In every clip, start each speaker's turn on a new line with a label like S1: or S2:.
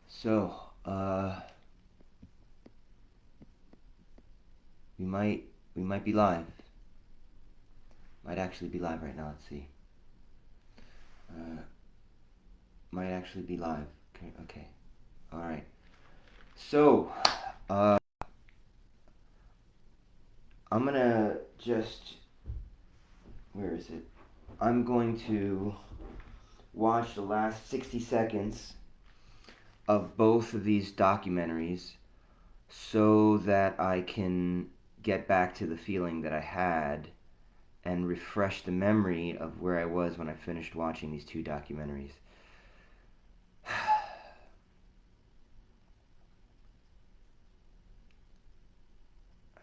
S1: So, we might we might be live. Might actually be live right now. Let's see. Might actually be live. Okay. Okay. All right. So, uh, I'm gonna just. Where is it? I'm going to watch the last 60 seconds of both of these documentaries so that I can get back to the feeling that I had and refresh the memory of where I was when I finished watching these two documentaries.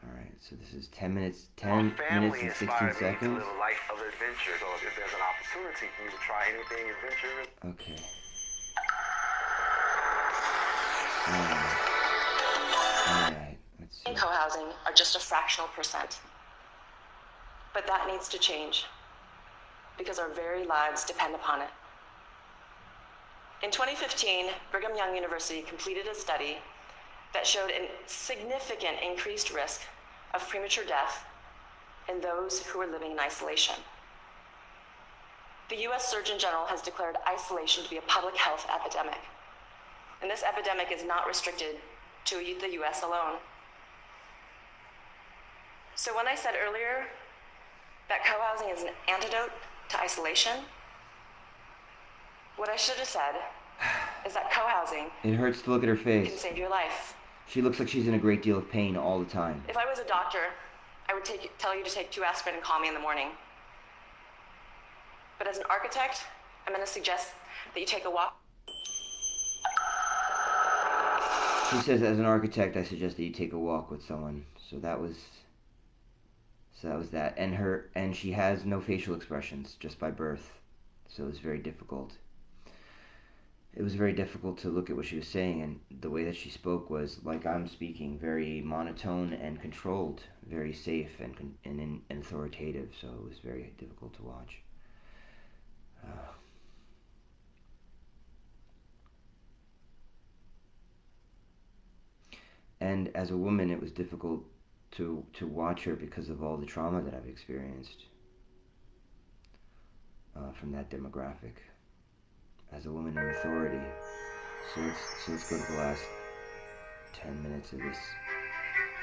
S1: Alright, so this is 10 minutes and 16 seconds.
S2: To live a life of adventure. So if there's an opportunity for you to try anything adventurous.
S1: Okay. Alright, let's see.
S3: Co-housing are just a fractional percent. But that needs to change because our very lives depend upon it. In 2015, Brigham Young University completed a study that showed a significant increased risk of premature death in those who are living in isolation. The US Surgeon General has declared isolation to be a public health epidemic. And this epidemic is not restricted to the US alone. So when I said earlier that co-housing is an antidote to isolation, what I should have said is that co-housing
S1: It hurts to look at her
S3: can
S1: face.
S3: save your life.
S1: She looks like she's in a great deal of pain all the time.
S3: If I was a doctor, I would tell you to take 2 aspirin and call me in the morning. But as an architect, I'm going to suggest that you take a walk.
S1: She says, as an architect, I suggest that you take a walk with someone. So that was that. And she has no facial expressions just by birth. So it was very difficult. It was very difficult to look at what she was saying, and the way that she spoke was like I'm speaking, very monotone and controlled, very safe and authoritative. So it was very difficult to watch. And as a woman, it was difficult to watch her because of all the trauma that I've experienced from that demographic. As a woman in authority. So let's go to the last 10 minutes of this.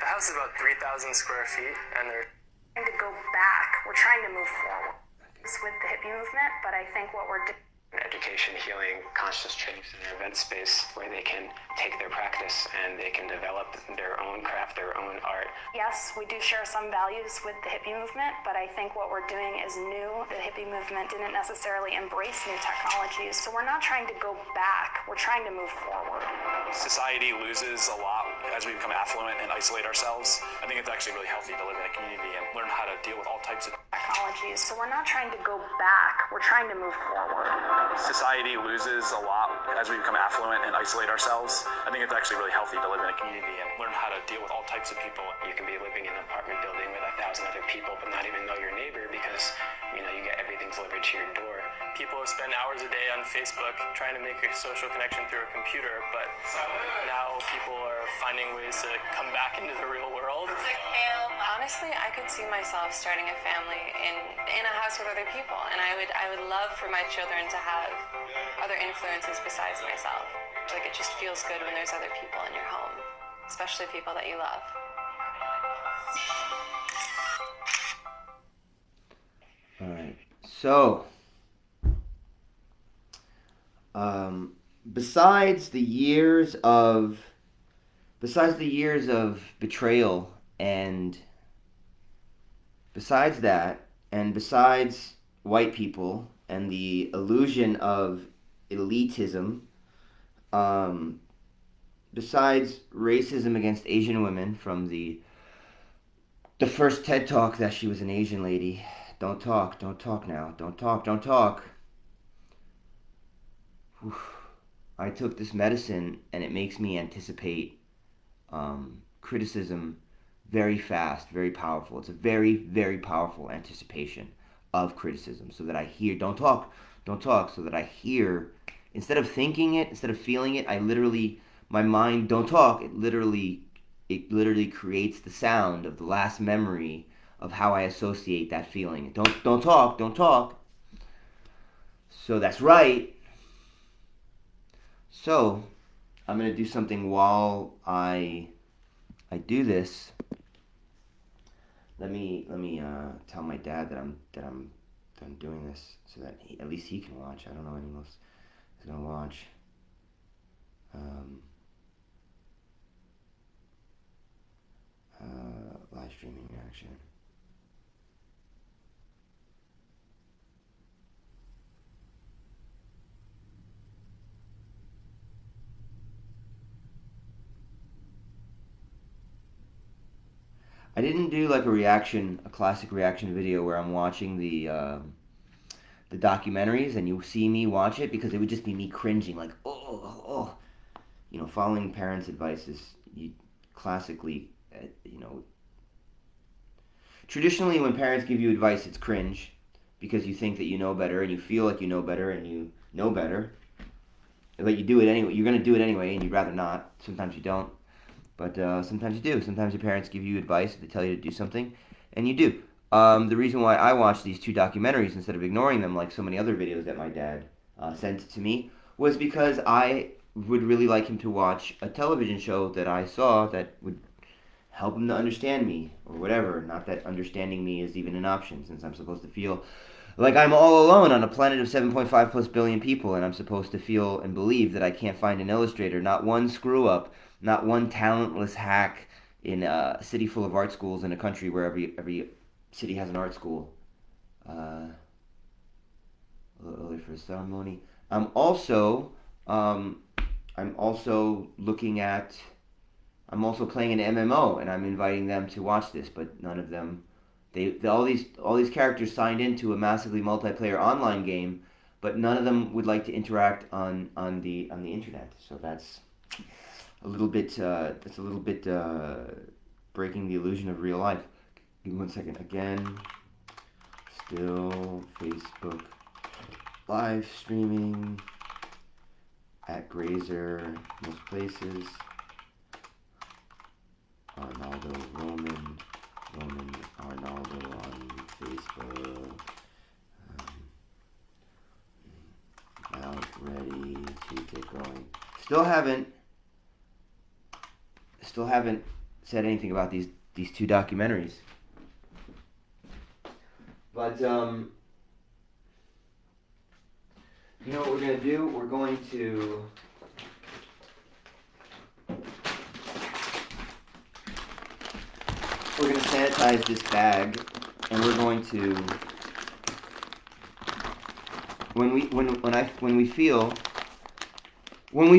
S4: The house is about 3,000 square feet, and they're trying to go back. We're trying to move forward with the hippie movement, but I think what we're doing
S5: education, healing, conscious training in an event space where they can take their practice and they can develop their own craft, their own art.
S4: Yes, we do share some values with the hippie movement, but I think what we're doing is new. The hippie movement didn't necessarily embrace new technologies, so we're not trying to go back. We're trying to move forward.
S6: Society loses a lot as we become affluent and isolate ourselves. I think it's actually really healthy to live in a community and learn how to deal with all types of
S4: technologies, so we're not trying to go back. We're trying to move forward.
S6: Society loses a lot as we become affluent and isolate ourselves. I think it's actually really healthy to live in a community and learn how to deal with all types of people.
S5: You can be living in an apartment building with 1,000 other people but not even know your neighbor because you get everything delivered to your door.
S7: People spend hours a day on Facebook trying to make a social connection through a computer, but now people are finding ways to come back into the real world.
S8: Honestly, I could see myself starting a family in a house with other people, and I would love for my children to have other influences besides myself. Like, it just feels good when there's other people in your home, especially people that you love.
S1: All right. So, besides the years of betrayal, and besides that, and besides white people and the illusion of elitism, besides racism against Asian women from the first TED Talk that she was an Asian lady. Don't talk now. Don't talk. Whew. I took this medicine and it makes me anticipate criticism very fast, very powerful. It's a very, very powerful anticipation of criticism so that I hear, don't talk, so that I hear instead of thinking it, instead of feeling it, I literally, my mind, don't talk, it literally creates the sound of the last memory of how I associate that feeling. Don't talk. So that's right. So I'm gonna do something while I do this. Let me tell my dad that I'm doing this so that at least he can watch. I don't know anyone else is gonna watch. Live streaming reaction. I didn't do like a classic reaction video where I'm watching the documentaries and you see me watch it, because it would just be me cringing, like, oh. Following parents' advice is classically, traditionally when parents give you advice, it's cringe because you think that you know better and you feel like you know better and you know better, but you do it anyway. You're going to do it anyway, and you'd rather not. Sometimes you don't. But sometimes you do. Sometimes your parents give you advice, they tell you to do something, and you do. The reason why I watched these 2 documentaries instead of ignoring them like so many other videos that my dad sent to me was because I would really like him to watch a television show that I saw that would help him to understand me, or whatever. Not that understanding me is even an option, since I'm supposed to feel like I'm all alone on a planet of 7.5 plus billion people, and I'm supposed to feel and believe that I can't find an illustrator, not one screw up, not one talentless hack in a city full of art schools in a country where every city has an art school. A little early for a ceremony. I'm also playing an MMO, and I'm inviting them to watch this, but none of them. All these characters signed into a massively multiplayer online game, but none of them would like to interact on the internet. So that's a little bit breaking the illusion of real life. Give me 1 second. Again, still Facebook live streaming at Grazer, most places. Roman Arnaldo on Facebook. About ready to get going. Still haven't said anything about these 2 documentaries. But you know what we're gonna do? We're going to sanitize this bag, and we're going to when we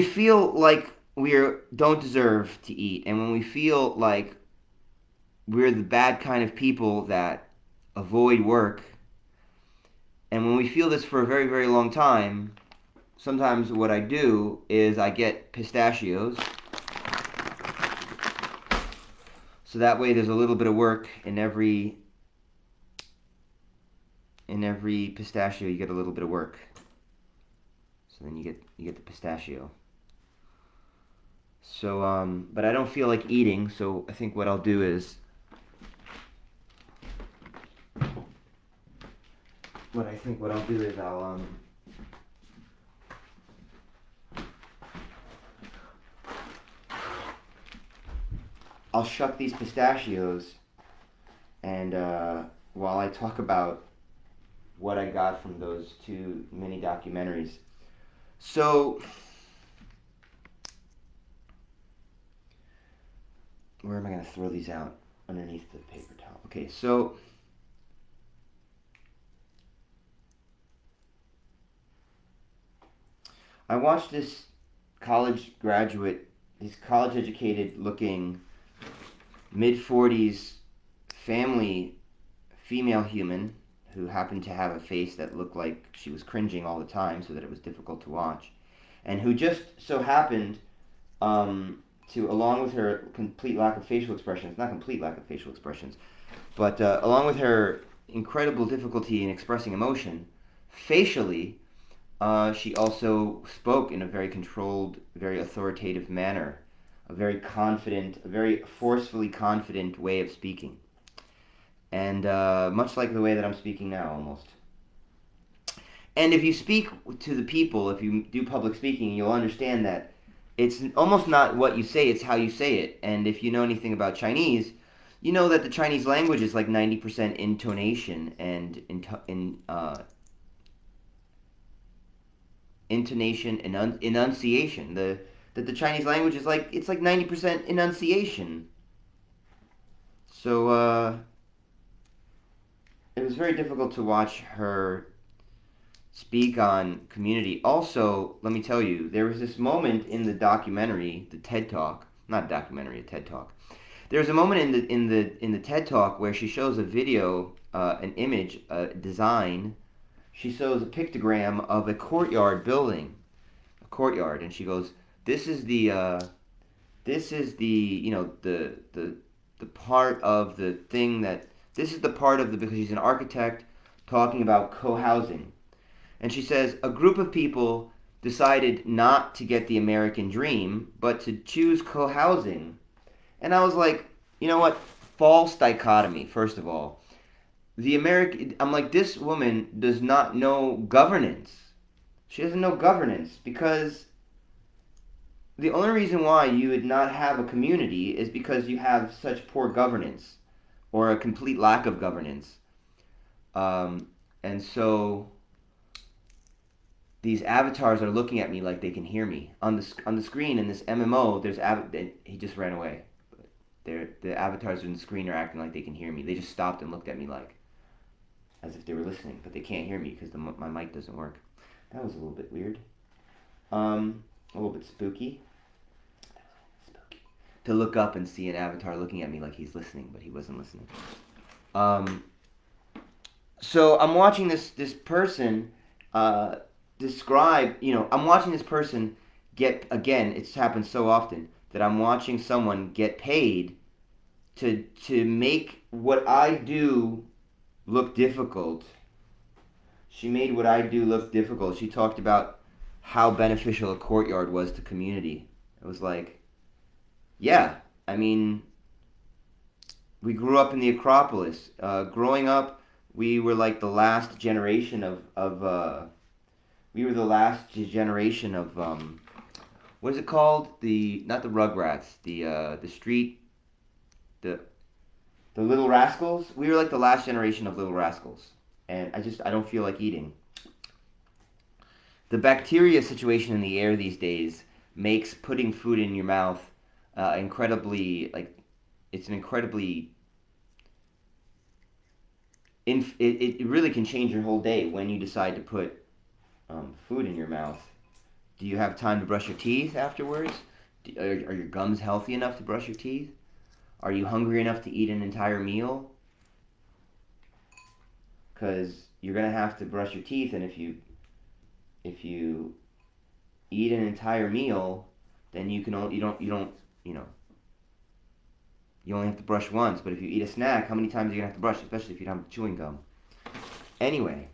S1: feel like we don't deserve to eat, and when we feel like we're the bad kind of people that avoid work, and when we feel this for a very, very long time, sometimes what I do is I get pistachios. So that way there's a little bit of work in every pistachio. You get a little bit of work. So then you get the pistachio. So but I don't feel like eating, so I think what I'll do is I'll shuck these pistachios, and while I talk about what I got from those 2 mini documentaries. So, where am I going to throw these out? Underneath the paper towel. Okay, so I watched this college-educated looking mid-40s female human who happened to have a face that looked like she was cringing all the time, so that it was difficult to watch, and who just so happened to, along with her complete lack of facial expressions, not complete lack of facial expressions, but along with her incredible difficulty in expressing emotion, facially, she also spoke in a very controlled, very authoritative manner, a very confident, a very forcefully confident way of speaking. And much like the way that I'm speaking now, almost. And if you speak to the people, if you do public speaking, you'll understand that it's almost not what you say, it's how you say it. And if you know anything about Chinese, you know that the Chinese language is like 90% intonation and intonation and enunciation. That the Chinese language is like, it's like 90% enunciation. So it was very difficult to watch her speak on community. Also, let me tell you, there was this moment in the documentary, the TED Talk, not documentary, a TED Talk. There's a moment in the TED Talk where she shows a video, an image, a design. She shows a pictogram of a courtyard building, a courtyard, and she goes, "This is the you know the part of the thing that this is the part of the because she's an architect talking about co-housing." And she says, a group of people decided not to get the American dream, but to choose co-housing. And I was like, you know what? False dichotomy, first of all. I'm like, this woman does not know governance. She doesn't know governance because the only reason why you would not have a community is because you have such poor governance or a complete lack of governance. And so these avatars are looking at me like they can hear me on the screen in this MMO. He just ran away. The avatars on the screen are acting like they can hear me. They just stopped and looked at me like as if they were listening, but they can't hear me because my mic doesn't work. That was a little bit weird. A little bit spooky. To look up and see an avatar looking at me like he's listening, but he wasn't listening. So I'm watching this person describe, I'm watching this person get, again, it's happened so often, that I'm watching someone get paid to make what I do look difficult. She made what I do look difficult. She talked about how beneficial a courtyard was to community. It was like, yeah, I mean, we grew up in the Acropolis. Growing up, we were like the last generation of what is it called? Not the Rugrats, the street, the Little Rascals. We were like the last generation of Little Rascals, and I don't feel like eating. The bacteria situation in the air these days makes putting food in your mouth incredibly, like, it's an incredibly it really can change your whole day when you decide to put food in your mouth. Do you have time to brush your teeth afterwards? Are your gums healthy enough to brush your teeth? Are you hungry enough to eat an entire meal? Because you're gonna have to brush your teeth, and if you eat an entire meal, then you only have to brush once. But if you eat a snack, how many times are you gonna have to brush, especially if you don't have chewing gum? Anyway.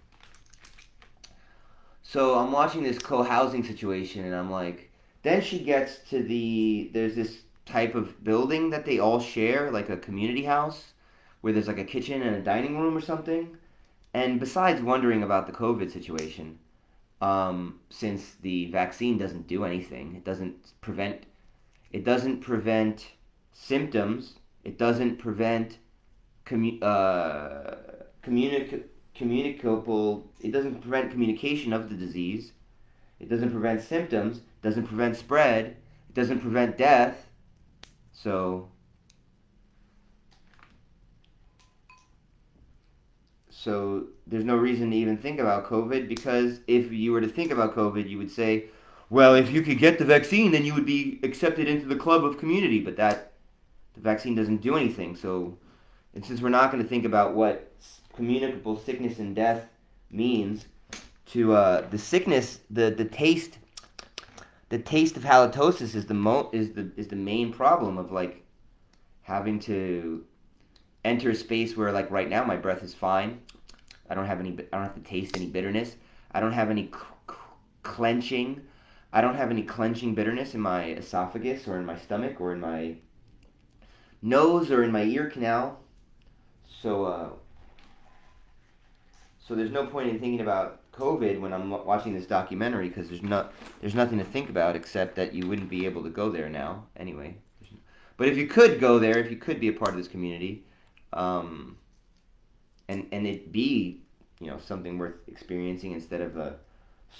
S1: So I'm watching this co-housing situation, and I'm like, then she gets to there's this type of building that they all share, like a community house, where there's like a kitchen and a dining room or something. And besides wondering about the COVID situation, since the vaccine doesn't do anything, it doesn't prevent symptoms, it doesn't prevent it doesn't prevent communication of the disease. It doesn't prevent symptoms. It doesn't prevent spread. It doesn't prevent death. So there's no reason to even think about COVID, because if you were to think about COVID, you would say, well, if you could get the vaccine, then you would be accepted into the club of community. But the vaccine doesn't do anything. So, and since we're not going to think about what communicable sickness and death means to the sickness, the taste of halitosis is the main problem of like having to enter a space where, like, right now my breath is fine. I don't have to taste any bitterness. I don't have any clenching. I don't have any clenching bitterness in my esophagus or in my stomach or in my nose or in my ear canal. So there's no point in thinking about COVID when I'm watching this documentary, because there's nothing to think about except that you wouldn't be able to go there now anyway. But if you could go there, if you could be a part of this community, and it be, something worth experiencing instead of a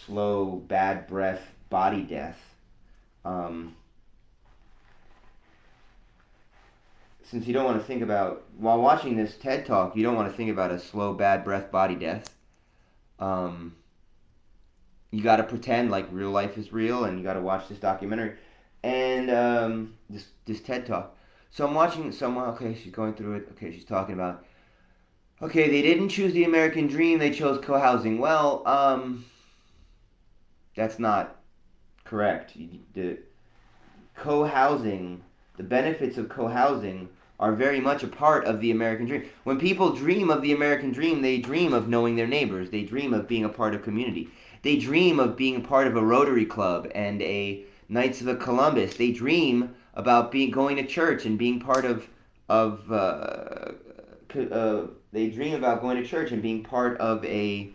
S1: slow, bad breath body death. Since you don't want to think about, while watching this TED Talk, you don't want to think about a slow, bad breath body death. You got to pretend like real life is real, and you got to watch this documentary and this TED Talk. So I'm watching someone. Okay, she's going through it. Okay, she's talking about. Okay, they didn't choose the American dream. They chose co-housing. Well, that's not correct. The co-housing, the benefits of co-housing are very much a part of the American dream. When people dream of the American dream, they dream of knowing their neighbors. They dream of being a part of community. They dream of being a part of a Rotary Club and a Knights of the Columbus. They dream about going to church and being part of they dream about going to church and being part of a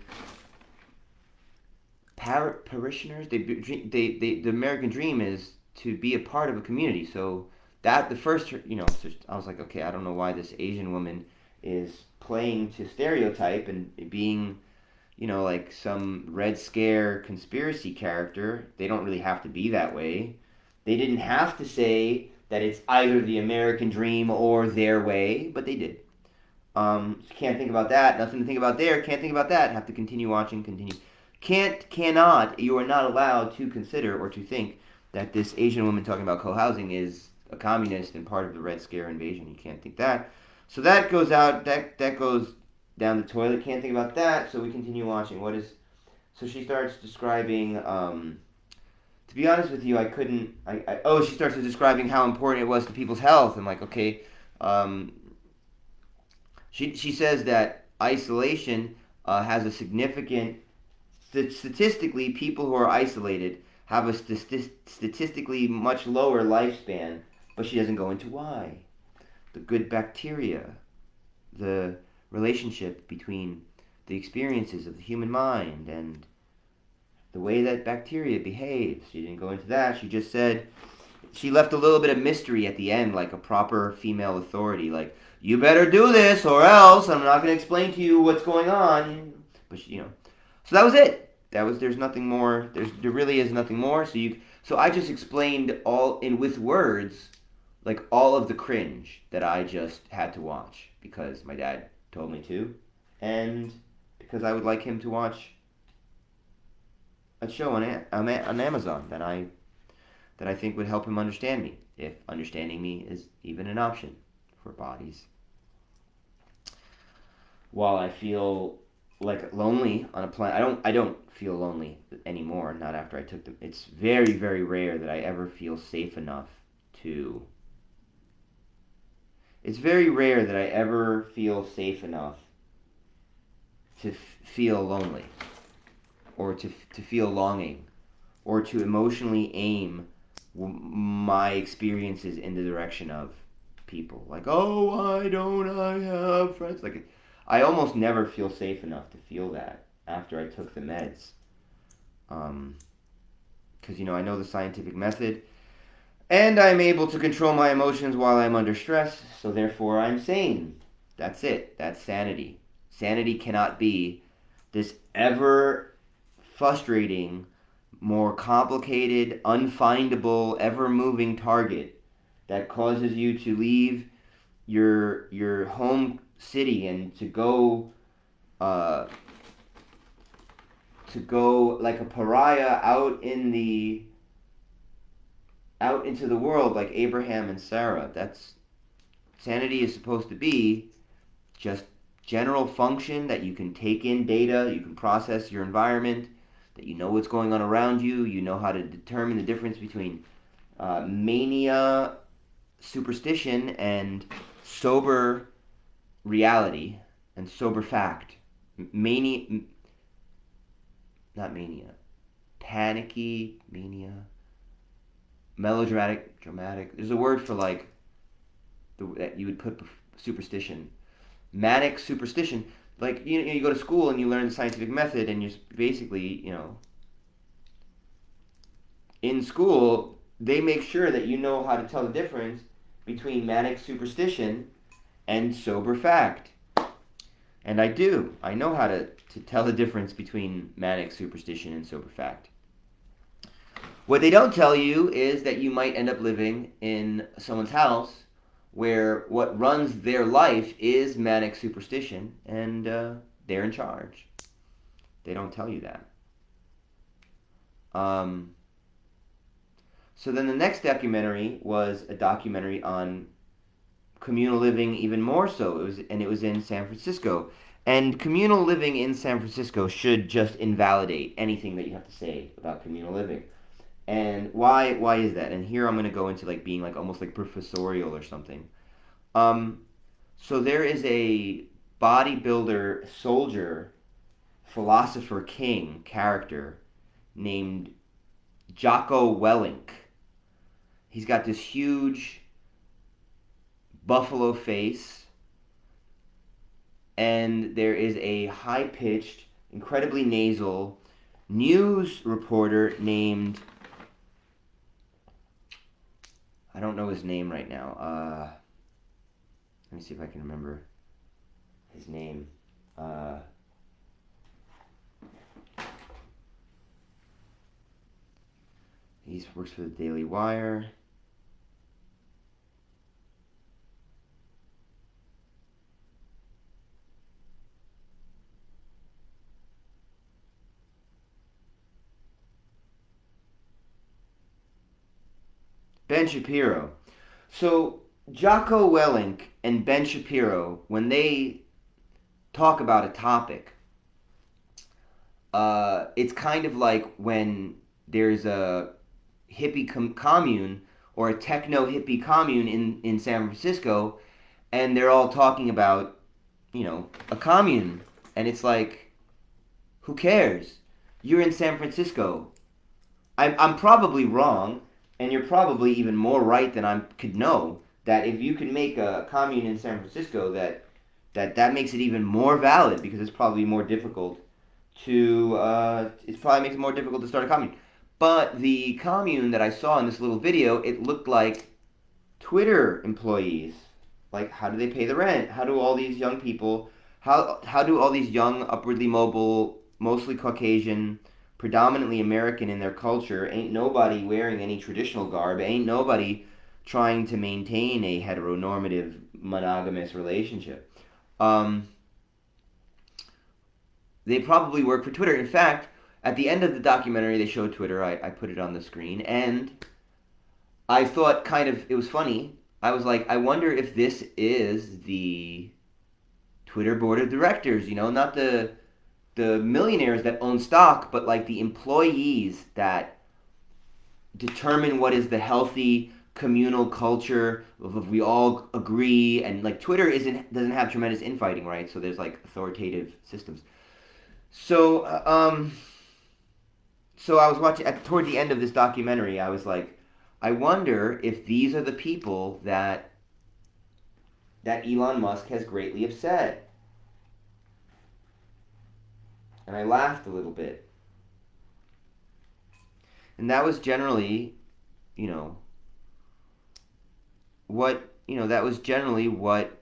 S1: parishioners. The American dream is to be a part of a community. So that the first, I was like, okay, I don't know why this Asian woman is playing to stereotype and being, like some Red Scare conspiracy character. They don't really have to be that way. They didn't have to say that it's either the American dream or their way, but they did. Can't think about that. Nothing to think about there. Can't think about that. Have to continue watching. Continue. Cannot. You are not allowed to consider or to think that this Asian woman talking about co-housing is a communist and part of the Red Scare invasion. You can't think that. So that goes out. That goes down the toilet. Can't think about that. So we continue watching. So she starts describing. To be honest with you, I couldn't. She starts describing how important it was to people's health. I'm like, okay. She says that isolation has a significant. Statistically, people who are isolated have a statistically much lower lifespan, but she doesn't go into why. The good bacteria, the relationship between the experiences of the human mind and the way that bacteria behaves. She didn't go into that. She just said, she left a little bit of mystery at the end, like a proper female authority, like, you better do this or else I'm not going to explain to you what's going on. But so that was it. There's nothing more. There really is nothing more. So I just explained with words, like all of the cringe that I just had to watch because my dad told me to, and because I would like him to watch a show on Amazon that I think would help him understand me, if understanding me is even an option for bodies. While I feel like lonely on a planet, I don't feel lonely anymore. Not after I took It's very, very rare that I ever feel safe enough to. It's very rare that I ever feel safe enough to feel lonely, or to feel longing, or to emotionally aim my experiences in the direction of people. Like, oh, why don't I have friends? Like, I almost never feel safe enough to feel that after I took the meds. Because, I know the scientific method, and I'm able to control my emotions while I'm under stress, so therefore I'm sane. That's it. That's sanity. Sanity cannot be this ever frustrating, more complicated, unfindable, ever-moving target that causes you to leave your home city and to go like a pariah out into the world, like Abraham and Sarah. That's sanity is supposed to be just general function, that you can take in data, you can process your environment, that you know what's going on around you, you know how to determine the difference between mania, superstition, and sober reality and sober fact. Not mania. panicky, mania, melodramatic, dramatic. There's a word for like that you would put superstition. Manic superstition. Like you go to school and you learn the scientific method, and you're basically in school they make sure that you know how to tell the difference between manic superstition and sober fact. And I do. I know how to tell the difference between manic superstition and sober fact. What they don't tell you is that you might end up living in someone's house where what runs their life is manic superstition, and they're in charge. They don't tell you that. So then the next documentary was a documentary on communal living, even more so. It was in San Francisco. And communal living in San Francisco should just invalidate anything that you have to say about communal living. And why is that? And here I'm going to go into like being like almost like professorial or something. So there is a bodybuilder, soldier, philosopher king character named Jocko Willink. He's got this huge buffalo face, and there is a high-pitched, incredibly nasal news reporter named, I don't know his name right now. Let me see if I can remember his name. He works for the Daily Wire. Ben Shapiro. So Jocko Willink and Ben Shapiro, when they talk about a topic, it's kind of like when there's a hippie commune or a techno hippie commune in San Francisco, and they're all talking about, a commune, and it's like, who cares? You're in San Francisco. I'm probably wrong, and you're probably even more right than I could know, that if you can make a commune in San Francisco, that makes it even more valid, because it's probably more difficult it probably makes it more difficult to start a commune. But the commune that I saw in this little video, it looked like Twitter employees. Like, how do they pay the rent? How do all these young people, how do all these young, upwardly mobile, mostly Caucasian, predominantly American in their culture, ain't nobody wearing any traditional garb, ain't nobody trying to maintain a heteronormative, monogamous relationship. They probably work for Twitter. In fact, at the end of the documentary, they showed Twitter. I put it on the screen, and I thought it was funny. I was like, I wonder if this is the Twitter board of directors, not the millionaires that own stock, but like the employees that determine what is the healthy communal culture of we all agree. And like Twitter doesn't have tremendous infighting, right? So there's like authoritative systems. So I was watching toward the end of this documentary. I was like, I wonder if these are the people that Elon Musk has greatly upset. And I laughed a little bit. And that was generally, that was generally what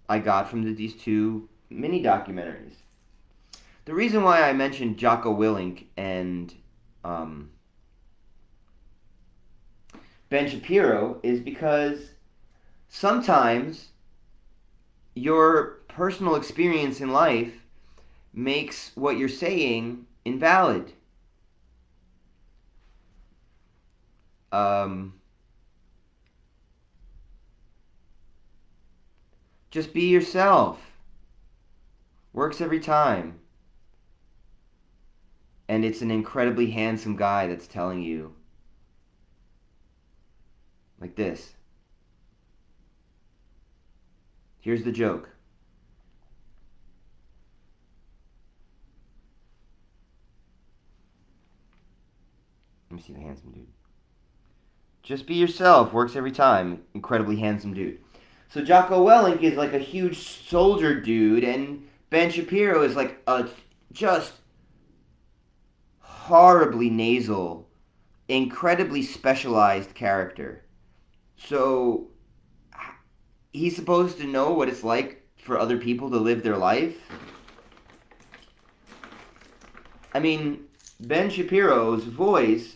S1: I got from these two mini documentaries. The reason why I mentioned Jocko Willink and Ben Shapiro is because sometimes your personal experience in life makes what you're saying invalid. Just be yourself. Works every time. And it's an incredibly handsome guy that's telling you like this. Here's the joke. Let me see the handsome dude. Just be yourself. Works every time. Incredibly handsome dude. So Jocko Willink is like a huge soldier dude, and Ben Shapiro is like a just horribly nasal, incredibly specialized character. So he's supposed to know what it's like for other people to live their life. I mean, Ben Shapiro's voice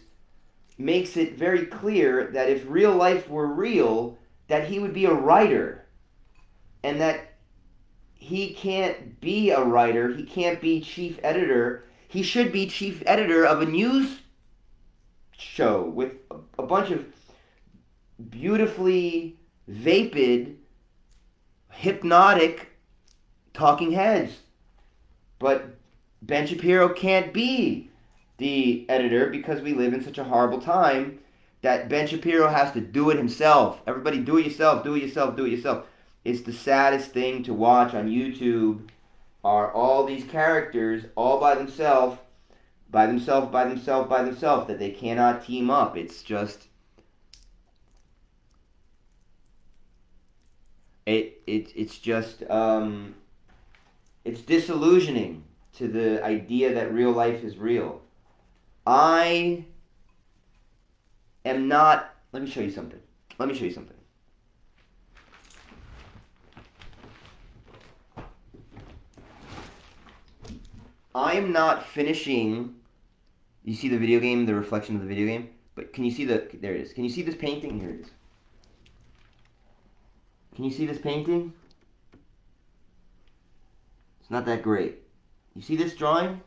S1: makes it very clear that if real life were real, that he would be a writer. And that he can't be a writer, he can't be chief editor. He should be chief editor of a news show with a bunch of beautifully vapid, hypnotic talking heads. But Ben Shapiro can't be the editor because we live in such a horrible time that Ben Shapiro has to do it himself. Everybody do it yourself, do it yourself, do it yourself. It's the saddest thing to watch on YouTube are all these characters all by themselves, that they cannot team up. It's just it's disillusioning to the idea that real life is real. I am not. Let me show you something. I am not finishing. You see the video game, the reflection of the video game? But can you see there it is. Can you see this painting? Here it is. Can you see this painting? It's not that great. You see this drawing?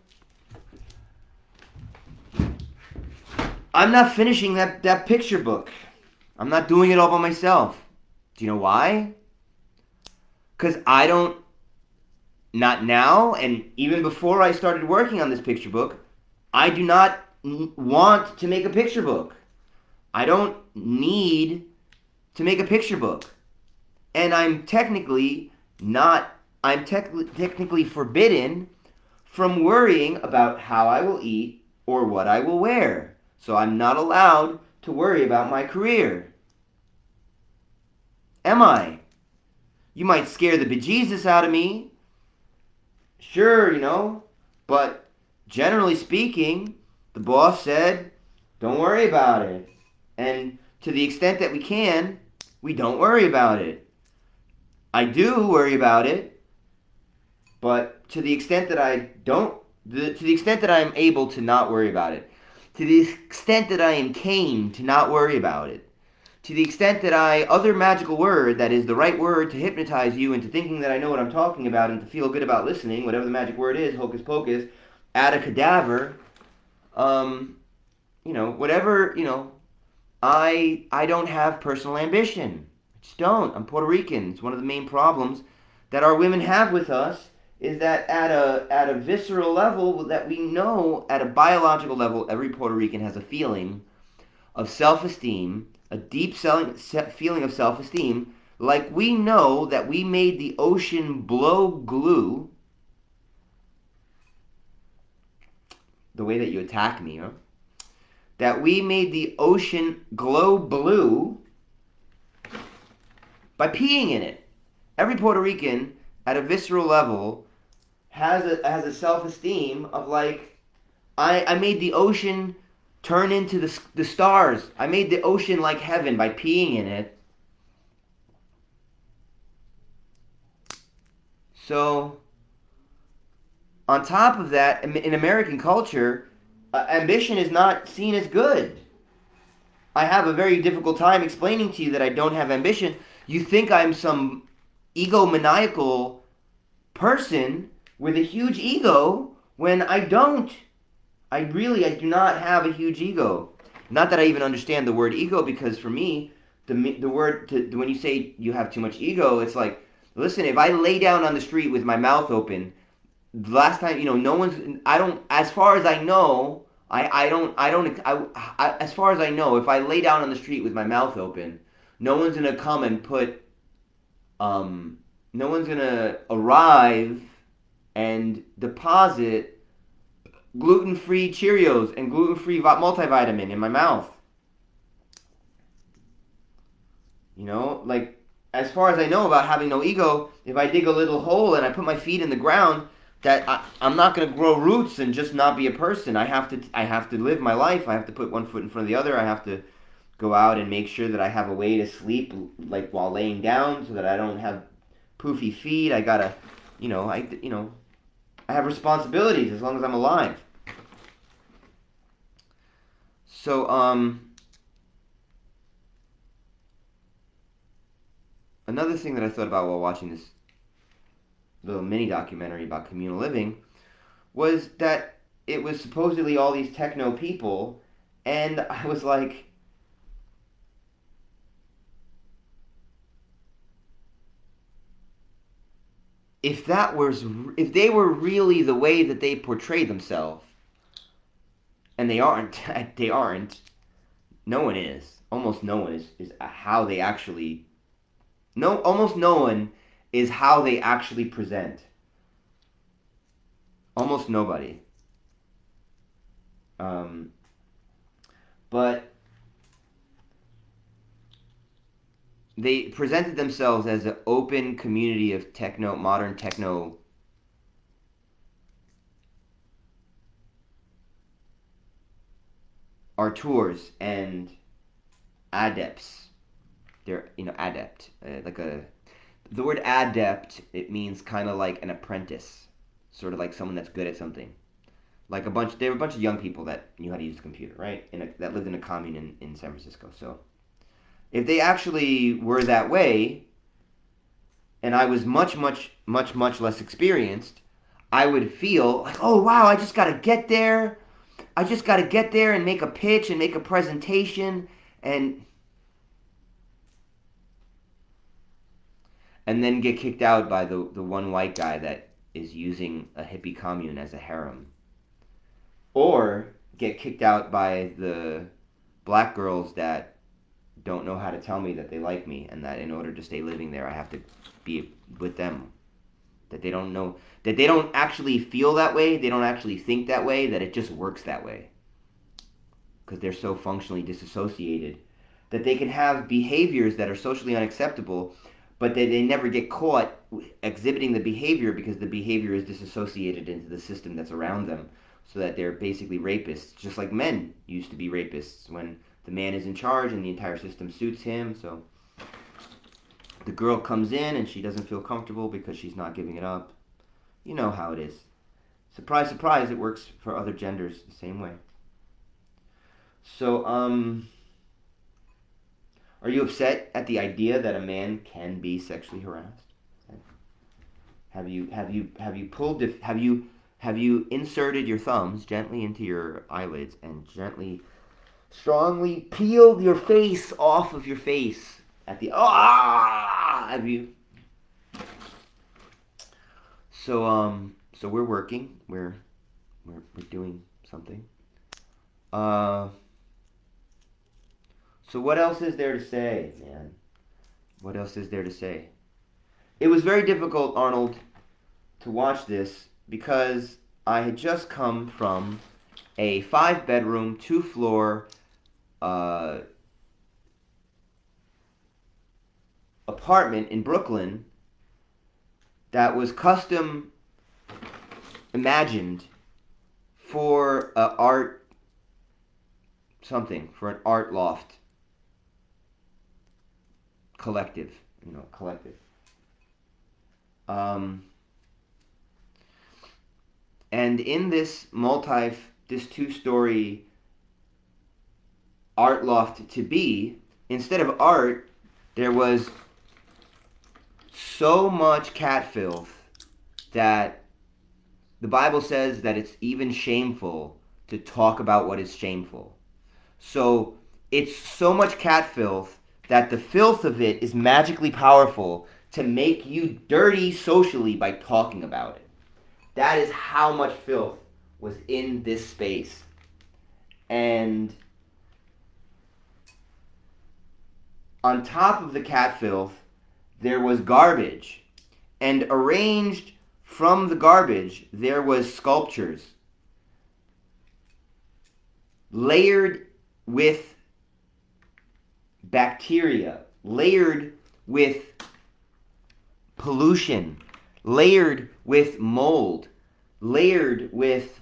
S1: I'm not finishing that picture book. I'm not doing it all by myself. Do you know why? Because I don't, not now, and even before I started working on this picture book, I do not want to make a picture book. I don't need to make a picture book. And I'm technically forbidden from worrying about how I will eat or what I will wear. So I'm not allowed to worry about my career. Am I? You might scare the bejesus out of me. Sure, but generally speaking, the boss said, don't worry about it. And to the extent that we can, we don't worry about it. I do worry about it, but to the extent that I'm able to not worry about it, to the extent that I am caned to not worry about it, to the extent that other magical word that is the right word to hypnotize you into thinking that I know what I'm talking about and to feel good about listening, whatever the magic word is, hocus pocus, add a cadaver, whatever, I don't have personal ambition. I just don't. I'm Puerto Rican. It's one of the main problems that our women have with us is that at a visceral level that we know, at a biological level, every Puerto Rican has a feeling of self-esteem, a deep feeling of self-esteem, like we know that we made the ocean blow glue, the way that you attack me, that we made the ocean glow blue by peeing in it. Every Puerto Rican, at a visceral level, has a self-esteem of like, I made the ocean turn into the stars. I made the ocean like heaven by peeing in it. So, on top of that, in American culture, ambition is not seen as good. I have a very difficult time explaining to you that I don't have ambition. You think I'm some egomaniacal person with a huge ego when I don't. I do not have a huge ego. Not that I even understand the word ego, because for me, the word, when you say you have too much ego, it's like, listen, if I lay down on the street with my mouth open, the last time, no one's, I don't, as far as I know, as far as I know, if I lay down on the street with my mouth open, no one's going to come and no one's going to arrive and deposit gluten-free Cheerios and gluten-free multivitamin in my mouth. You know, like, as far as I know about having no ego, if I dig a little hole and I put my feet in the ground, I'm not going to grow roots and just not be a person. I have to live my life. I have to put one foot in front of the other. I have to go out and make sure that I have a way to sleep, like, while laying down, so that I don't have poofy feet. I gotta, I have responsibilities as long as I'm alive. So, another thing that I thought about while watching this little mini documentary about communal living was that it was supposedly all these techno people, and I was like, if they were really the way that they portray themselves, and they aren't, no one is. Almost no one is how they actually. Almost no one is how they actually present. Almost nobody. But they presented themselves as an open community of modern techno arteurs and adepts. They're, adept. The word adept, it means kind of like an apprentice, sort of like someone that's good at something. Like they were a bunch of young people that knew how to use a computer, right? That lived in a commune in San Francisco. So if they actually were that way, and I was much less experienced, I would feel like, oh wow, I just gotta get there. I just gotta get there and make a pitch and make a presentation and then get kicked out by the one white guy that is using a hippie commune as a harem. Or get kicked out by the black girls that don't know how to tell me that they like me, and that in order to stay living there I have to be with them. That they don't know, that they don't actually feel that way, they don't actually think that way, that it just works that way. Because they're so functionally disassociated that they can have behaviors that are socially unacceptable, but they never get caught exhibiting the behavior because the behavior is disassociated into the system that's around them, so that they're basically rapists, just like men used to be rapists when the man is in charge and the entire system suits him. So the girl comes in and she doesn't feel comfortable because she's not giving it up. You know how it is. Surprise, surprise, it works for other genders the same way. So, are you upset at the idea that a man can be sexually harassed? Have you inserted your thumbs gently into your eyelids and gently, strongly peeled your face off of your face at the have you? So we're working. We're doing something. So what else is there to say, man? What else is there to say? It was very difficult, Arnold, to watch this because I had just come from a 5-bedroom, 2-floor apartment in Brooklyn that was custom imagined for an art loft collective. And in this 2-story art loft to be, instead of art, there was so much cat filth that the Bible says that it's even shameful to talk about what is shameful. So it's so much cat filth that the filth of it is magically powerful to make you dirty socially by talking about it. That is how much filth was in this space. And on top of the cat filth, there was garbage. And arranged from the garbage, there was sculptures layered with bacteria, layered with pollution, layered with mold, layered with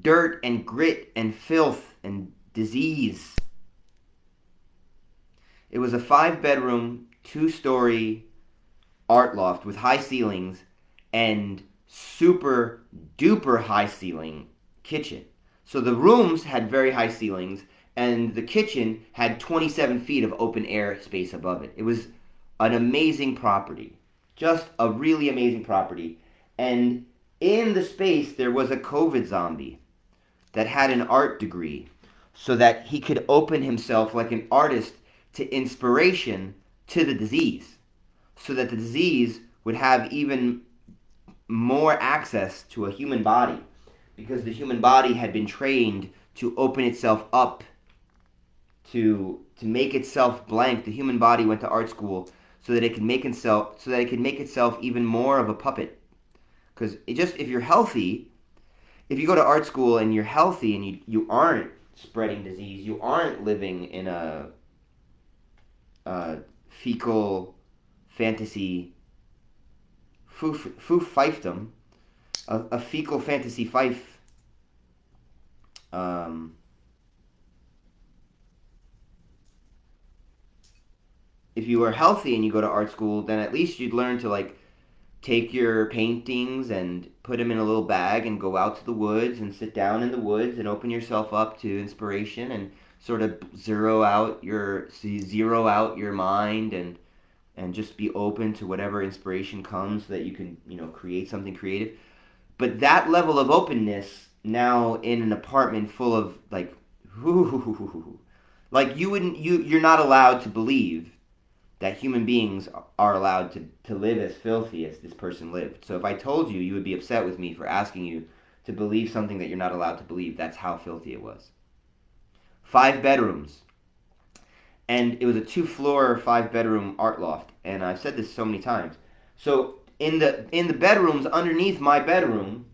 S1: dirt and grit and filth and disease. It was a 5-bedroom, 2-story art loft with high ceilings and super duper high ceiling kitchen. So the rooms had very high ceilings, and the kitchen had 27 feet of open air space above it. It was an amazing property. Just a really amazing property. And in the space, there was a COVID zombie that had an art degree so that he could open himself like an artist to inspiration to the disease, so that the disease would have even more access to a human body, because the human body had been trained to open itself up, to make itself blank. The human body went to art school so that it could make itself even more of a puppet. Because if you're healthy, if you go to art school and you're healthy and you aren't spreading disease, you aren't living in a fecal fantasy foo fiefdom, a fecal fantasy fief. If you are healthy and you go to art school, then at least you'd learn to like take your paintings and put them in a little bag and go out to the woods and sit down in the woods and open yourself up to inspiration and sort of zero out your mind and just be open to whatever inspiration comes so that you can, create something creative. But that level of openness now in an apartment full of like you're not allowed to believe that human beings are allowed to live as filthy as this person lived. So if I told you, you would be upset with me for asking you to believe something that you're not allowed to believe. That's how filthy it was. 5 bedrooms. And it was a 2-floor, 5-bedroom art loft. And I've said this so many times. So in the bedrooms underneath my bedroom,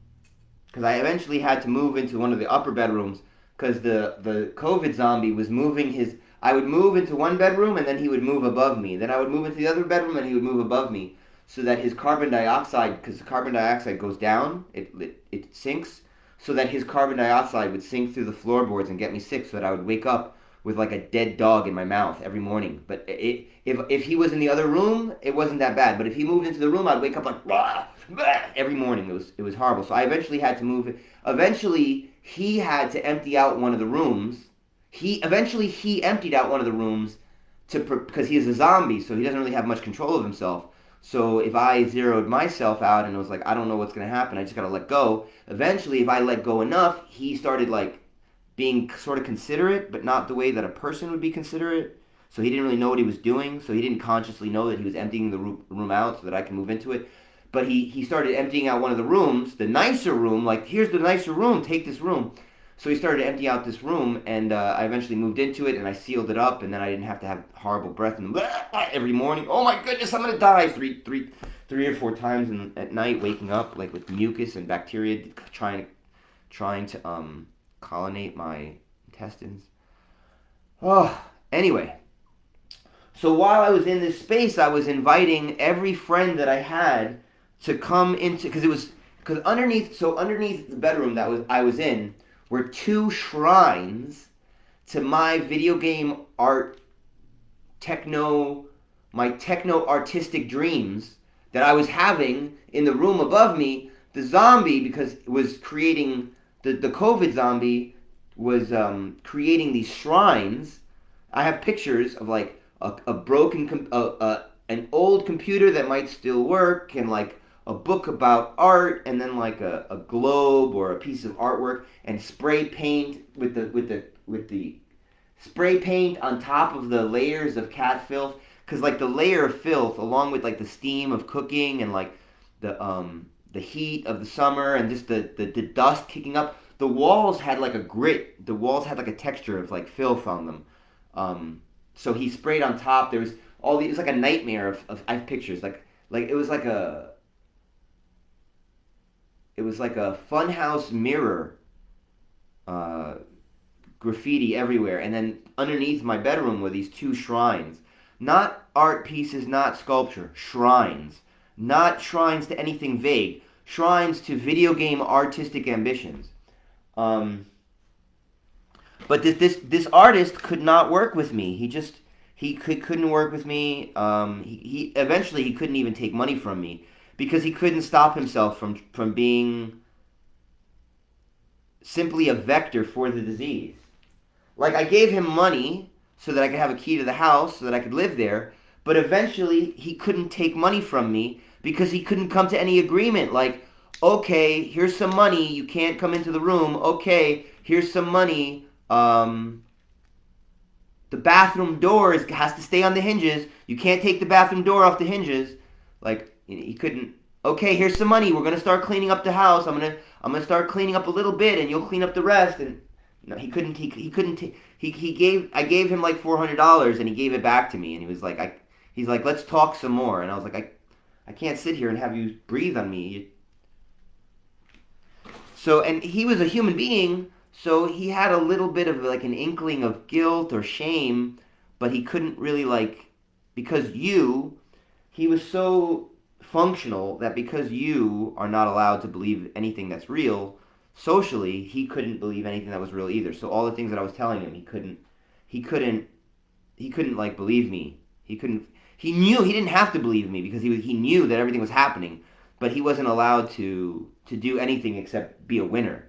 S1: because I eventually had to move into one of the upper bedrooms because the COVID zombie was moving his... I would move into one bedroom and then he would move above me. Then I would move into the other bedroom and he would move above me, so that his carbon dioxide, because the carbon dioxide goes down, it sinks, so that his carbon dioxide would sink through the floorboards and get me sick, so that I would wake up with like a dead dog in my mouth every morning. But if he was in the other room, it wasn't that bad. But if he moved into the room, I'd wake up like every morning. It was horrible. So I eventually had to move. Eventually, he had to empty out one of the rooms. He emptied out one of the rooms because he is a zombie, so he doesn't really have much control of himself. So if I zeroed myself out and was like, I don't know what's going to happen, I just got to let go. Eventually, if I let go enough, he started like being sort of considerate, but not the way that a person would be considerate. So he didn't really know what he was doing. So he didn't consciously know that he was emptying the room out so that I can move into it. But he started emptying out one of the rooms, the nicer room, like, here's the nicer room, take this room. So he started to empty out this room, and I eventually moved into it, and I sealed it up, and then I didn't have to have horrible breath and every morning. Oh my goodness, I'm gonna die! Three or 4 times at night, waking up like with mucus and bacteria trying to colonate my intestines. Oh, anyway. So while I was in this space, I was inviting every friend that I had to come into, because underneath the bedroom that I was in were 2 shrines to my video game art, my techno artistic dreams that I was having in the room above me. The zombie, because it was creating, the COVID zombie was creating these shrines. I have pictures of like a broken, an old computer that might still work, and like a book about art, and then like a globe or a piece of artwork, and spray paint with the spray paint on top of the layers of cat filth, because like the layer of filth, along with like the steam of cooking and like the heat of the summer and just the dust kicking up, the walls had like a grit. The walls had like a texture of like filth on them. So he sprayed on top. There was all these, it was like a nightmare of I have pictures like it was like a funhouse mirror graffiti everywhere. And then underneath my bedroom were these 2 shrines. Not art pieces, not sculpture. Shrines. Not shrines to anything vague. Shrines to video game artistic ambitions. But this artist could not work with me. He couldn't work with me. He eventually he couldn't even take money from me because he couldn't stop himself from being simply a vector for the disease. Like, I gave him money so that I could have a key to the house so that I could live there, but eventually he couldn't take money from me because he couldn't come to any agreement. Like, okay, here's some money, you can't come into the room. Okay, here's some money. The bathroom door has to stay on the hinges. You can't take the bathroom door off the hinges. Like, he couldn't. Okay, here's some money. We're gonna start cleaning up the house. I'm gonna start cleaning up a little bit, and you'll clean up the rest. And no, he couldn't. I gave him like $400, and he gave it back to me. And he was like, he's like, let's talk some more. And I was like, I can't sit here and have you breathe on me. So, and he was a human being. So he had a little bit of like an inkling of guilt or shame, but he couldn't really because he was so functional that because you are not allowed to believe anything that's real, socially, he couldn't believe anything that was real either. So all the things that I was telling him, he couldn't believe me. He knew he didn't have to believe me because he knew that everything was happening, but he wasn't allowed to do anything except be a winner.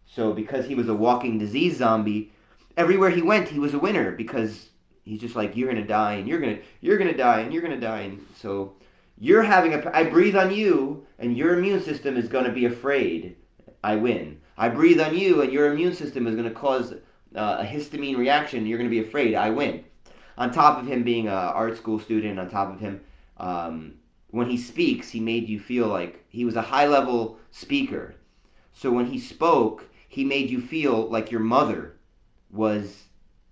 S1: So because he was a walking disease zombie, everywhere he went, he was a winner because he's just like, you're going to die and you're going to die and you're going to die. And so I breathe on you and your immune system is going to be afraid. I win. I breathe on you and your immune system is going to cause a histamine reaction. You're going to be afraid. I win. On top of him being an art school student, on top of him, when he speaks, he made you feel like he was a high-level speaker. So when he spoke, he made you feel like your mother was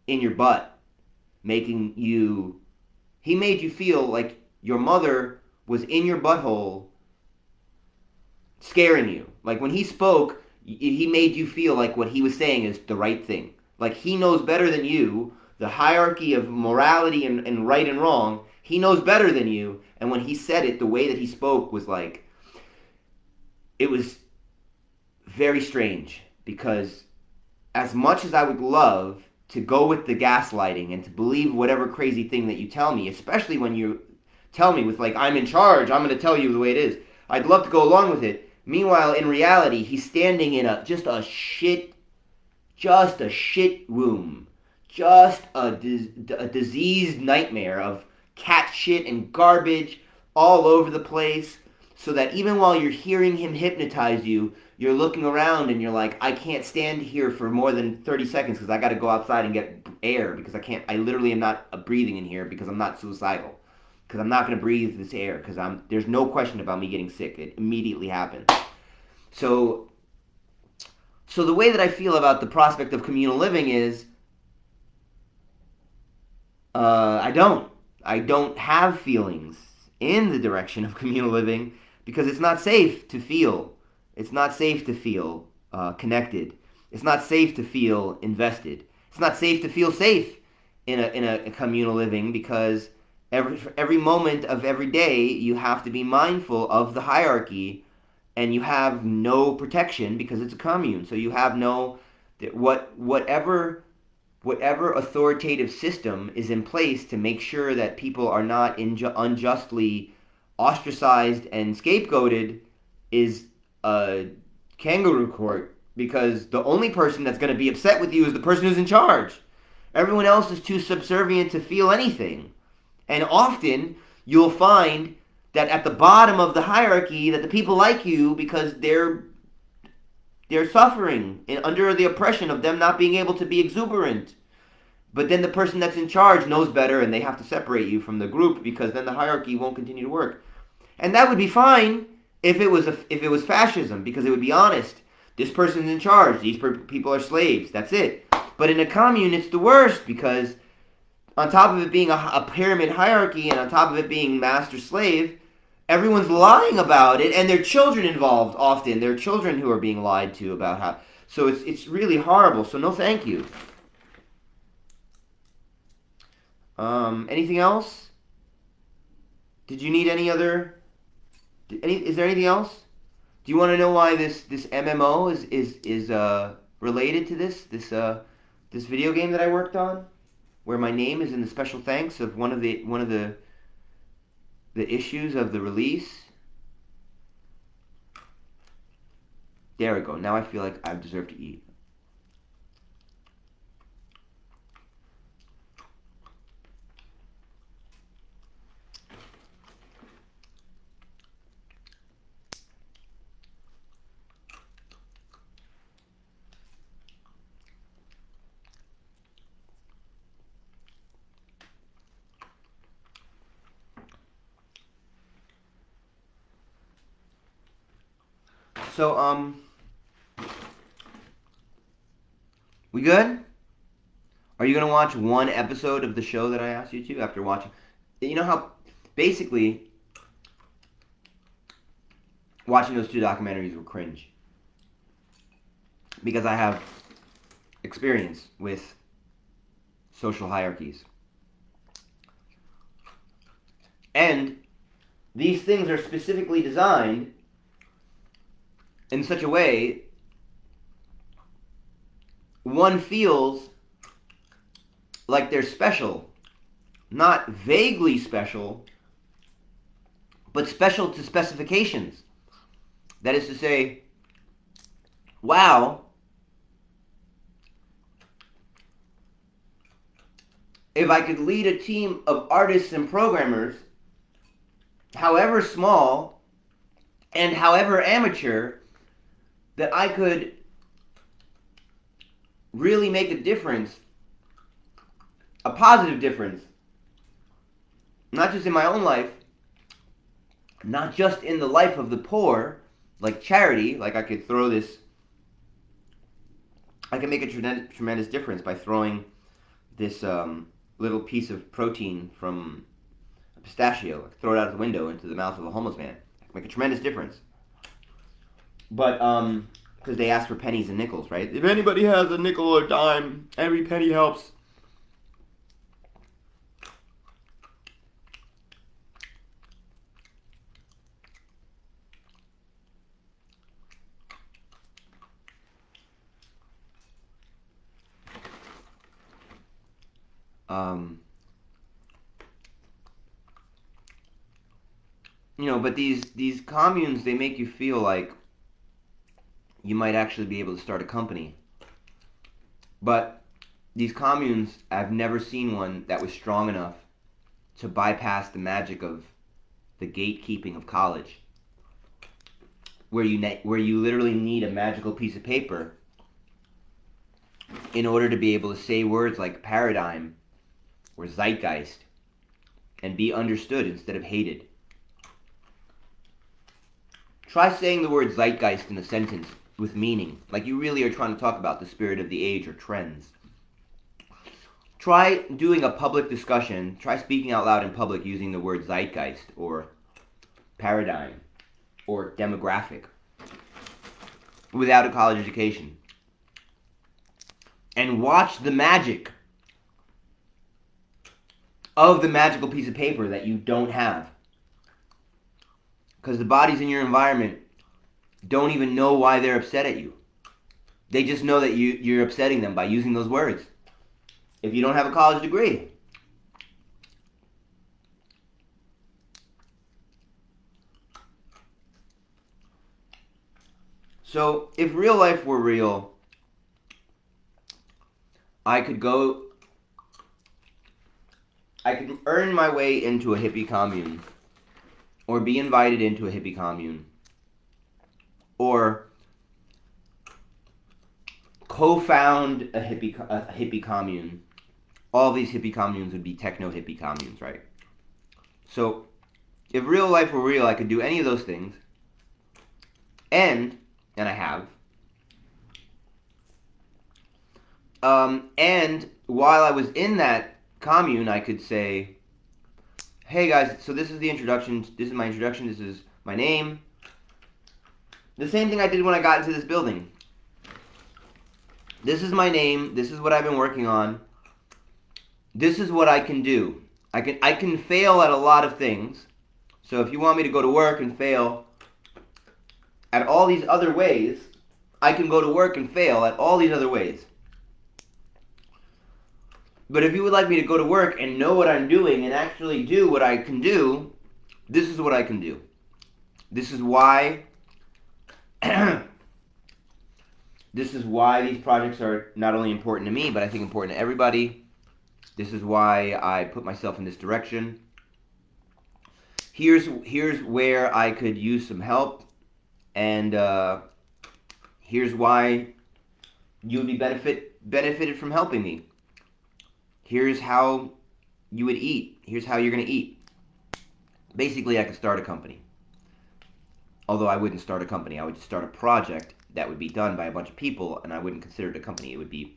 S1: in your butt, he made you feel like your mother was in your butthole, scaring you. Like when he spoke, he made you feel like what he was saying is the right thing. Like he knows better than you, the hierarchy of morality and right and wrong, he knows better than you. And when he said it, the way that he spoke was like, it was very strange. Because as much as I would love to go with the gaslighting and to believe whatever crazy thing that you tell me, especially when you tell me with like, I'm in charge, I'm going to tell you the way it is, I'd love to go along with it. Meanwhile, in reality, he's standing in just a shit room. Just a diseased nightmare of cat shit and garbage all over the place. So that even while you're hearing him hypnotize you, you're looking around and you're like, I can't stand here for more than 30 seconds because I got to go outside and get air because I literally am not breathing in here because I'm not suicidal. Because I'm not going to breathe this air because there's no question about me getting sick. It immediately happened. So the way that I feel about the prospect of communal living is, I don't have feelings in the direction of communal living because it's not safe to feel. It's not safe to feel connected. It's not safe to feel invested. It's not safe to feel safe in a communal living because every moment of every day you have to be mindful of the hierarchy and you have no protection because it's a commune. So you have whatever authoritative system is in place to make sure that people are not unjustly ostracized and scapegoated is a kangaroo court because the only person that's going to be upset with you is the person who's in charge. Everyone else is too subservient to feel anything. And often you'll find that at the bottom of the hierarchy that the people like you because they're suffering under the oppression of them not being able to be exuberant. But then the person that's in charge knows better and they have to separate you from the group because then the hierarchy won't continue to work. And that would be fine if it was fascism because it would be honest. This person's in charge. These people are slaves. That's it. But in a commune, it's the worst because on top of it being a pyramid hierarchy and on top of it being master-slave, everyone's lying about it and there are children involved often. There are children who are being lied to about how. So it's really horrible. So no thank you. Anything else? Did you need any other? Is there anything else? Do you want to know why this MMO is related to this video game that I worked on, where my name is in the special thanks of one of the issues of the release? There we go. Now I feel like I deserve to eat. So, we good? Are you going to watch one episode of the show that I asked you to after watching? You know how, basically, watching those two documentaries were cringe. Because I have experience with social hierarchies. And these things are specifically designed in such a way one feels like they're special. Not vaguely special, but special to specifications. That is to say, wow, if I could lead a team of artists and programmers, however small and however amateur, that I could really make a difference, a positive difference, not just in my own life, not just in the life of the poor, like charity, like I could throw this, I can make a tremendous difference by throwing this little piece of protein from a pistachio, throw it out of the window into the mouth of a homeless man. I can make a tremendous difference. But, because they ask for pennies and nickels, right? If anybody has a nickel or a dime, every penny helps. You know, but these communes, they make you feel like you might actually be able to start a company. But these communes, I've never seen one that was strong enough to bypass the magic of the gatekeeping of college, where you literally need a magical piece of paper in order to be able to say words like paradigm or zeitgeist and be understood instead of hated. Try saying the word zeitgeist in a sentence with meaning, like you really are trying to talk about the spirit of the age or trends. Try doing a public discussion, try speaking out loud in public using the word zeitgeist or paradigm or demographic without a college education. And watch the magic of the magical piece of paper that you don't have. Because the bodies in your environment don't even know why they're upset at you. They just know that you're upsetting them by using those words. If you don't have a college degree. So, if real life were real, I could earn my way into a hippie commune, or be invited into a hippie commune, or co-found a hippie commune. All these hippie communes would be techno-hippie communes, right? So, if real life were real, I could do any of those things, and I have, and while I was in that commune, I could say, hey guys, so this is the introduction, this is my introduction, this is my name. The same thing I did when I got into this building. This is my name. This is what I've been working on. This is what I can do. I can fail at a lot of things. So if you want me to go to work and fail at all these other ways, I can go to work and fail at all these other ways. But if you would like me to go to work and know what I'm doing and actually do what I can do, this is what I can do. This is why this is why these projects are not only important to me, but I think important to everybody. This is why I put myself in this direction. Here's where I could use some help, and here's why you would be benefited from helping me. Here's how you would eat. Here's how you're going to eat. Basically, I could start a company. Although I wouldn't start a company. I would start a project that would be done by a bunch of people, and I wouldn't consider it a company. It would be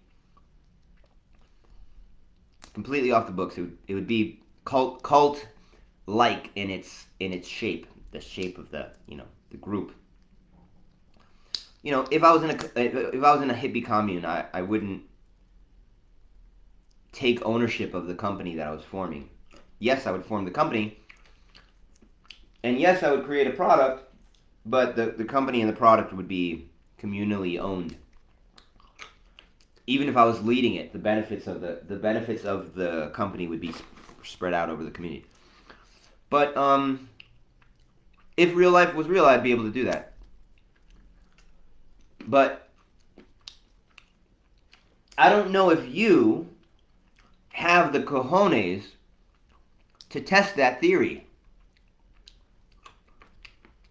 S1: completely off the books. It would be cult-like in its shape, the shape of the group. If I was in a hippie commune, I wouldn't take ownership of the company that I was forming. Yes, I would form the company, and yes, I would create a product, but the company and the product would be communally owned. Even if I was leading it, the benefits of the company would be spread out over the community. But if real life was real, I'd be able to do that. But I don't know if you have the cojones to test that theory.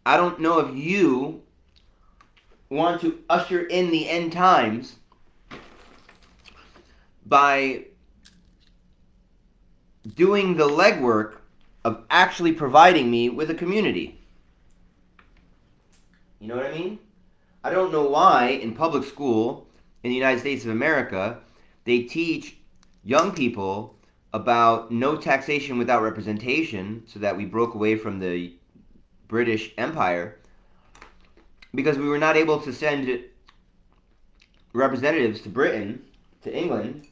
S1: I don't know if you want to usher in the end times by doing the legwork of actually providing me with a community. You know what I mean? I don't know why in public school in the United States of America they teach young people about no taxation without representation, so that we broke away from the British Empire, because we were not able to send representatives to Britain, to England.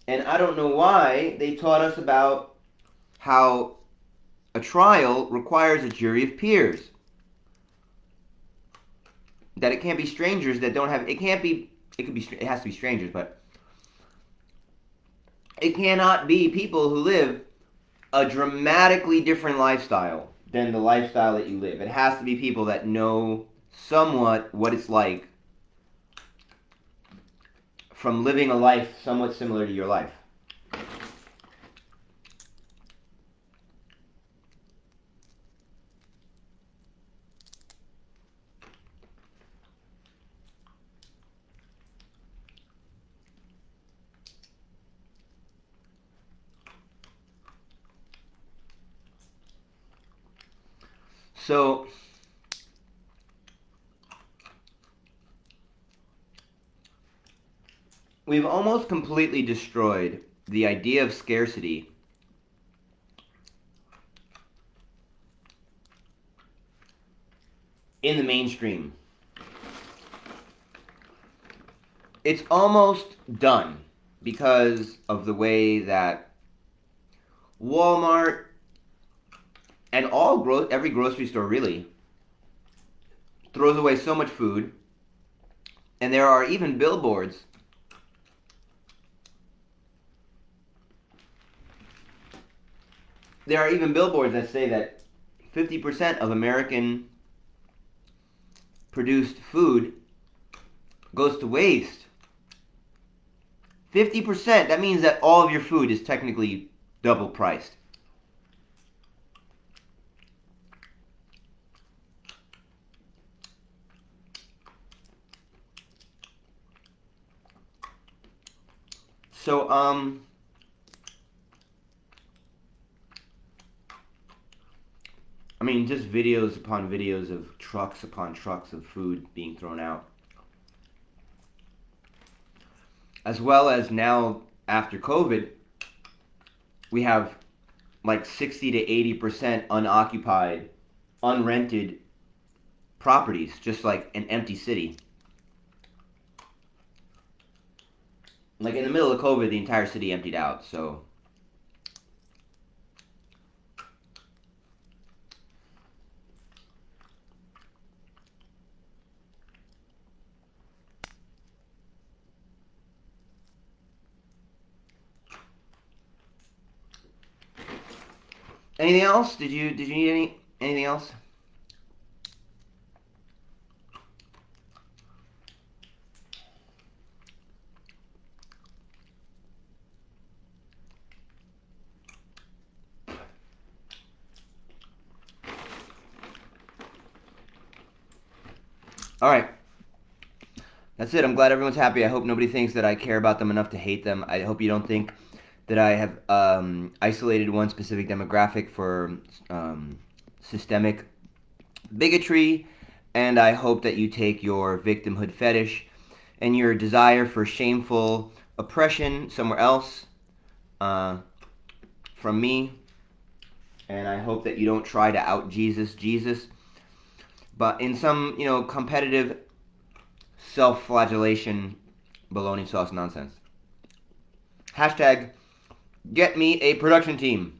S1: And I don't know why they taught us about how a trial requires a jury of peers. That it can't be strangers that don't have, it has to be strangers, but it cannot be people who live a dramatically different lifestyle than the lifestyle that you live. It has to be people that know somewhat what it's like from living a life somewhat similar to your life. So, we've almost completely destroyed the idea of scarcity in the mainstream. It's almost done because of the way that Walmart and every grocery store really throws away so much food, and there are even billboards that say that 50% of American produced food goes to waste. 50%, that means that all of your food is technically double priced. So, I mean, just videos upon videos of trucks upon trucks of food being thrown out. As well as now, after COVID, we have like 60 to 80% unoccupied, unrented properties, just like an empty city. Like in the middle of COVID, the entire city emptied out. So anything else? Did you need anything else? All right. That's it. I'm glad everyone's happy. I hope nobody thinks that I care about them enough to hate them. I hope you don't think that I have isolated one specific demographic for systemic bigotry. And I hope that you take your victimhood fetish and your desire for shameful oppression somewhere else from me. And I hope that you don't try to out Jesus, but in some, competitive self-flagellation baloney sauce nonsense. Hashtag get me a production team.